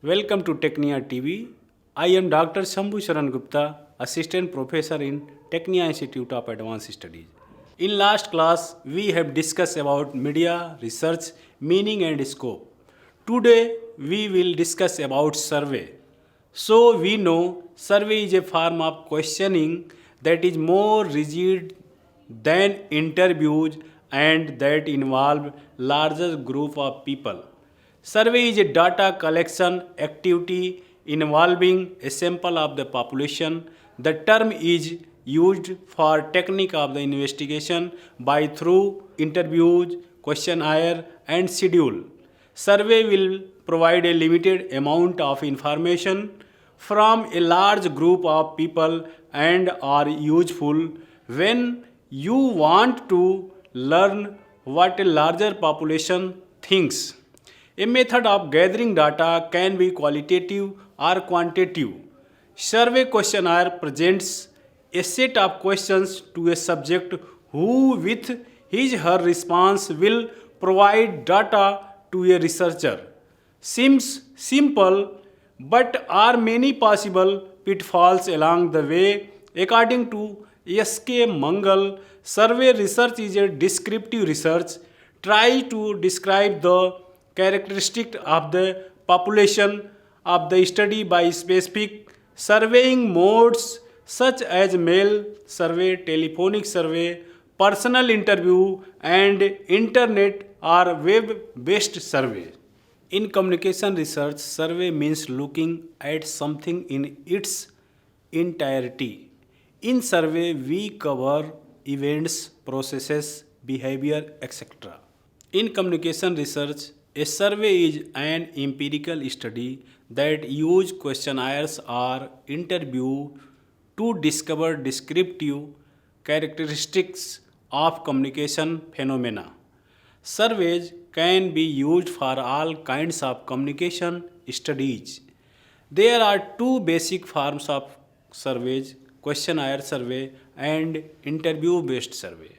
Welcome to Technia TV. I am Dr. Shambhu Sharan Gupta, Assistant Professor in Technia Institute of Advanced Studies. In last class, we have discussed about media, research, meaning and scope. Today, we will discuss about survey. So we know survey is a form of questioning that is more rigid than interviews and that involve larger group of people. Survey is a data collection activity involving a sample of the population. The term is used for technique of the investigation by through interviews, questionnaire and schedule. Survey will provide a limited amount of information from a large group of people and are useful when you want to learn what a larger population thinks. A method of gathering data can be qualitative or quantitative. Survey questionnaire presents a set of questions to a subject who, with his her response, will provide data to a researcher. Seems simple, but are many possible pitfalls along the way. According to S.K. Mangal, survey research is a descriptive research. Try to describe the characteristic of the population of the study by specific surveying modes such as mail survey, telephonic survey, personal interview, and internet or web based survey. In communication research, survey means looking at something in its entirety. In survey, we cover events, processes, behavior, etc. In communication research, a survey is an empirical study that uses questionnaires or interview to discover descriptive characteristics of communication phenomena. Surveys can be used for all kinds of communication studies. There are two basic forms of surveys: questionnaire survey and interview based survey.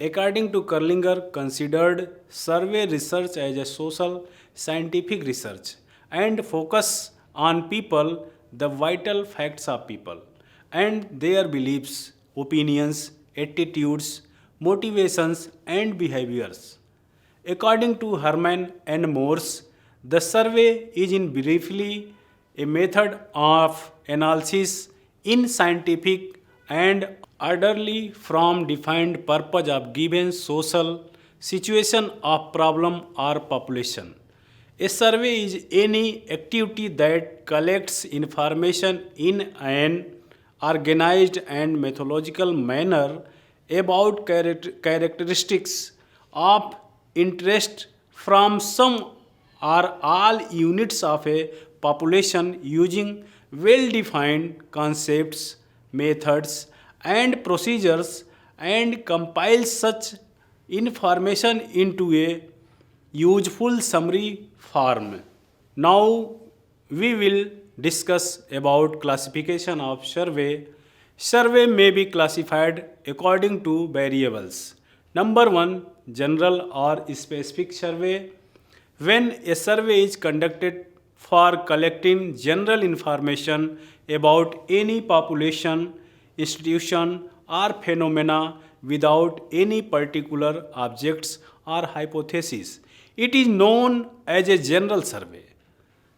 According to Kerlinger, considered survey research as a social scientific research and focus on people, the vital facts of people, and their beliefs, opinions, attitudes, motivations, and behaviors. According to Herman and Morse, the survey is in briefly a method of analysis in scientific and orderly from defined purpose of given social situation of problem or population. A survey is any activity that collects information in an organized and methodological manner about characteristics of interest from some or all units of a population using well defined concepts, methods, and procedures and compiles such information into a useful summary form. Now we will discuss about classification of survey. Survey may be classified according to variables. Number 1, general or specific survey. When a survey is conducted for collecting general information about any population, institution, or phenomena without any particular objects or hypothesis, it is known as a general survey.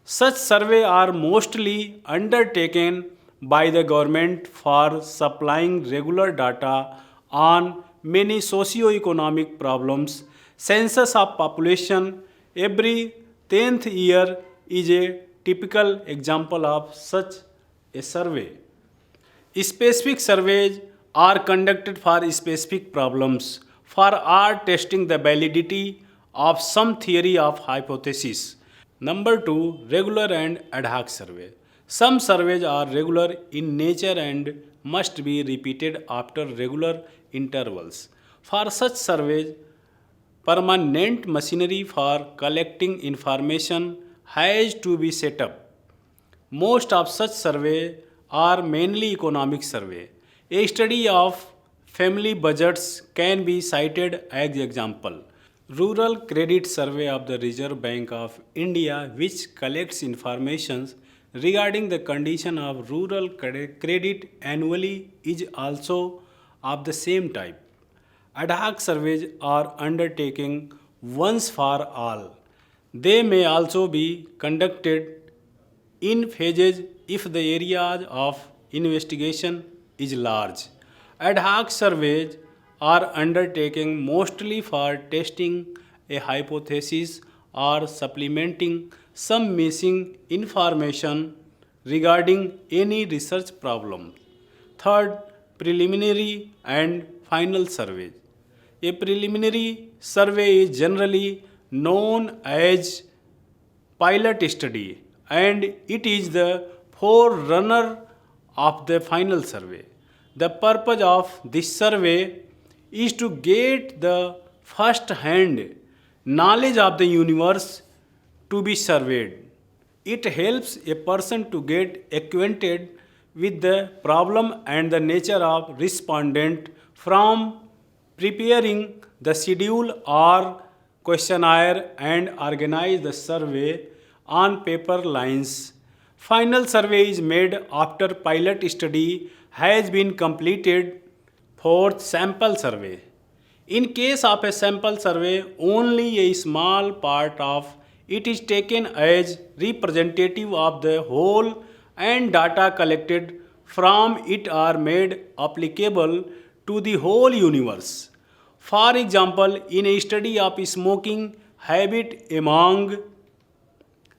Such surveys are mostly undertaken by the government for supplying regular data on many socio-economic problems. Census of population every 10th year is a typical example of such a survey. Specific surveys are conducted for specific problems for are testing the validity of some theory of hypothesis. Number 2, regular and ad hoc survey. Some surveys are regular in nature and must be repeated after regular intervals. For such surveys, permanent machinery for collecting information has to be set up. Most of such surveys are mainly economic survey. A study of family budgets can be cited as example. Rural Credit Survey of the Reserve Bank of India, which collects information regarding the condition of rural credit annually, is also of the same type. Ad hoc surveys are undertaken once for all. They may also be conducted in phases if the area of investigation is large. Ad hoc surveys are undertaken mostly for testing a hypothesis or supplementing some missing information regarding any research problem. Third, preliminary and final surveys. A preliminary survey is generally known as pilot study and it is the forerunner of the final survey. The purpose of this survey is to get the first hand knowledge of the universe to be surveyed. It helps a person to get acquainted with the problem and the nature of respondent from preparing the schedule or questionnaire and organize the survey on paper lines. Final survey is made after pilot study has been completed. Fourth, sample survey. In case of a sample survey, only a small part of it is taken as representative of the whole and data collected from it are made applicable to the whole universe. For example, in a study of smoking habit among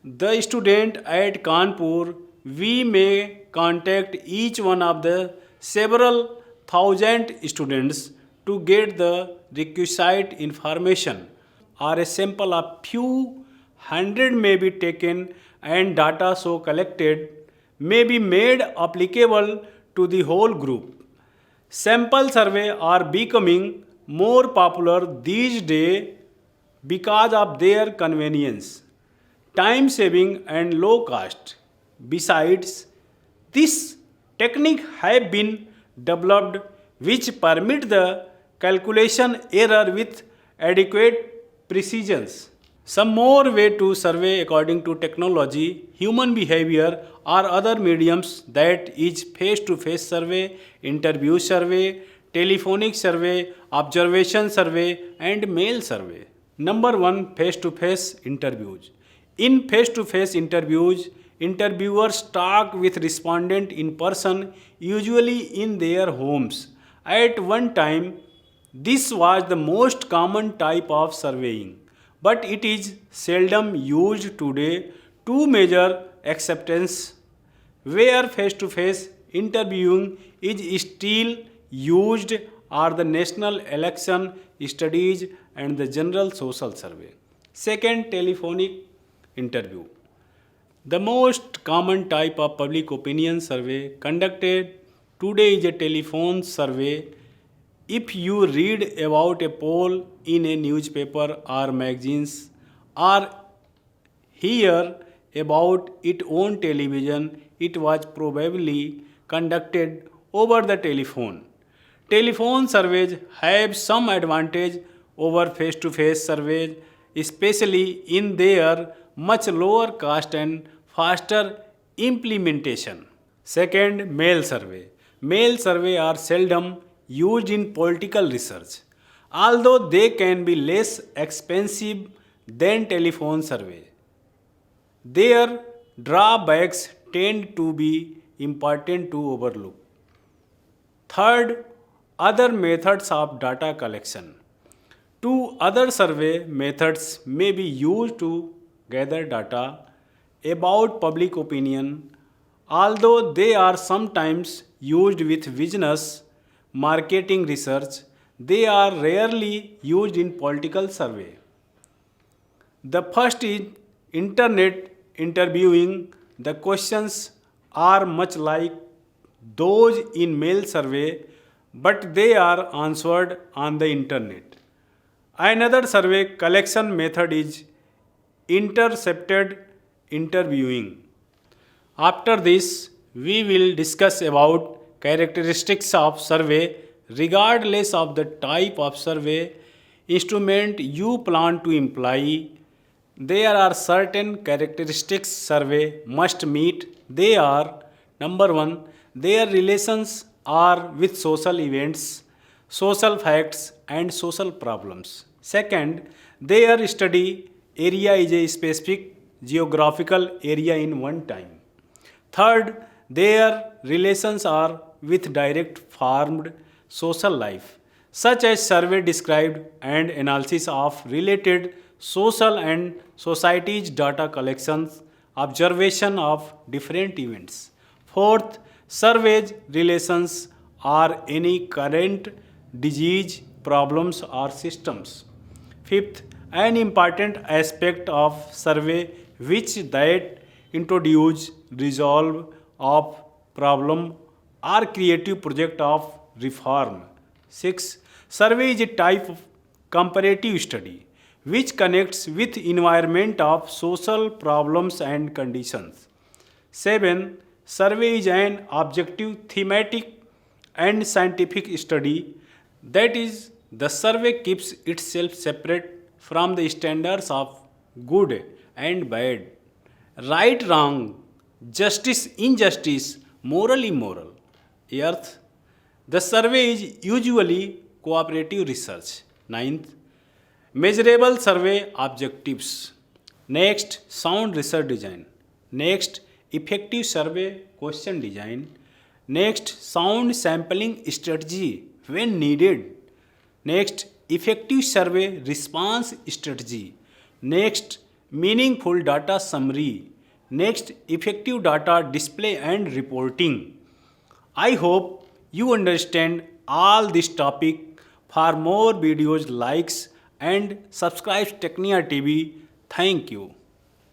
the student at Kanpur, we may contact each one of the several thousand students to get the requisite information, or a sample of few hundred may be taken and data so collected may be made applicable to the whole group. Sample survey are becoming more popular these days because of their convenience, time saving and low cost. Besides, this technique have been developed which permit the calculation error with adequate precision. Some more way to survey according to technology, human behavior or other mediums, that is face-to-face survey, interview survey, telephonic survey, observation survey and mail survey. Number 1, face-to-face interviews. In face-to-face interviews, interviewers talk with respondent in person, usually in their homes. At one time, this was the most common type of surveying, but it is seldom used today. To measure acceptance, where face-to-face interviewing is still used are the national election studies and the general social survey. Second, telephonic interview. The most common type of public opinion survey conducted today is a telephone survey. If you read about a poll in a newspaper or magazines or hear about it on television, it was probably conducted over the telephone. Telephone surveys have some advantage over face-to-face surveys, especially in their much lower cost and faster implementation. Second, mail survey. Mail survey are seldom used in political research, although they can be less expensive than telephone survey. Their drawbacks tend to be important to overlook. Third, other methods of data collection. Two other survey methods may be used to gather data about public opinion, although they are sometimes used with business marketing research. They are rarely used in political survey. The first is internet interviewing. The questions are much like those in mail survey, but they are answered on the internet. Another survey collection method is intercepted interviewing. After this, we will discuss about characteristics of survey regardless of the type of survey. instrument you plan to employ. There are certain characteristics survey must meet. They are: number 1, their relations are with social events, social facts and social problems. Second, their study area is a specific geographical area in one time. Third, their relations are with direct farmed social life, such as survey described and analysis of related social and society's data collections, observation of different events. Fourth, surveys relations are any current disease, problems or systems. Fifth, an important aspect of survey which that introduce, resolve of problem or creative project of reform. 6. Survey is a type of comparative study which connects with environment of social problems and conditions. 7. Survey is an objective, thematic, and scientific study. That is, the survey keeps itself separate from the standards of good and bad, right, wrong, justice, injustice, moral, immoral. Earth. The survey is usually cooperative research. Ninth, measurable survey objectives. Next, sound research design. Next, effective survey question design. Next, sound sampling strategy when needed. Next, effective survey response strategy. Next, meaningful data summary. Next, effective data display and reporting. I hope you understand all this topic. For more videos, likes and subscribe Technia TV. Thank you.